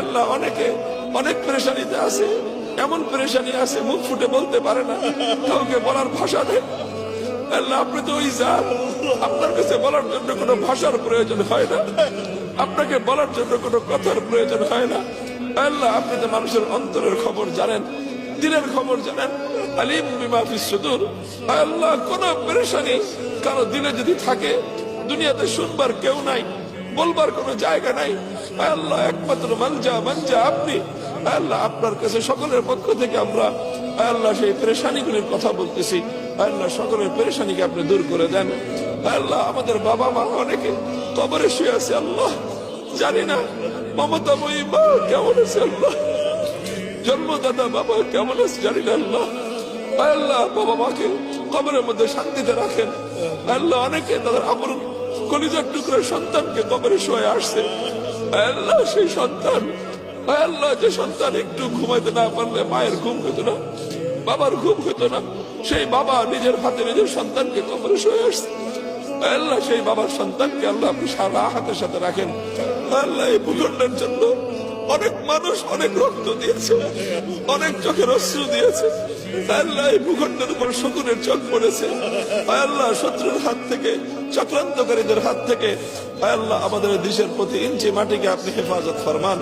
আল্লাহ অনেকে অনেক পেরেশানিতে আছে, এমন পেরেশানি আছে মুখ ফুটে বলতে পারে না, কাউকে বলার ভাষা নেই। আল্লাহ আপনি তো ওই জাত, আপনার কাছে বলার জন্য কোনো ভাষার প্রয়োজন হয় না, আপনাকে বলার জন্য কোনো কথার প্রয়োজন হয় না। আল্লাহ আপনি তো মানুষের অন্তরের খবর জানেন, দিলের খবর জানেন। আলিম বিমা ফিস সুদূর। আল্লাহ কোন পেরেশানি কারো দিলে যদি থাকে, দুনিয়াতে শুনবার কেউ নাই, বলবার কোনো জায়গা নাই, আল্লাহ একমাত্র মানজা আপনি। আল্লাহ আপনার কাছে সকলের পক্ষ থেকে আমরা আল্লাহ সেই পেরেশানিগুলির কথা বলতেছি। আল্লাহ সকলের পেরেশানিকে আপনি দূর করে দেন। আল্লাহ আমাদের বাবা মা অনেকে কবরে শুয়ে আছে, আল্লাহ জানি না মমতাময়ী মা কেমন আছে, আল্লাহ জন্মদাতা বাবা কেমন আছে জানি না, আল্লাহ আল্লাহ বাবা মাকে কবরের মধ্যে শান্তিতে রাখেন। আল্লাহ অনেকে তাদের আপন কলিজার টুকরো সন্তানকে কবরে শুয়ে আসছে, আল্লাহ সেই সন্তান, আল্লাহ যে সন্তান একটু ঘুমাইতে না পারলে মায়ের ঘুম হইতো না, বাবার ঘুম হইতো না, সেই বাবা নিজের হাতে নিজের সন্তানকে কবরে শুয়ে আসছে। আল্লাহ সেই বাবার সন্তানকে আল্লাহ আপনি সারা হাতের সাথে রাখেন। আল্লাহ এই ভূখণ্ডের জন্য অনেক মানুষ অনেক রক্ত দিয়েছে, অনেক চোখের অশ্রু দিয়েছে। আল্লাহ এই ভূখণ্ডের উপর শকুনের চোখ পড়েছে। আল্লাহ শত্রুর হাত থেকে, চক্রান্তকারীদের হাত থেকে আল্লাহ আমাদের দেশের প্রতি ইঞ্চি মাটিকে আপনি হেফাজত ফরমান।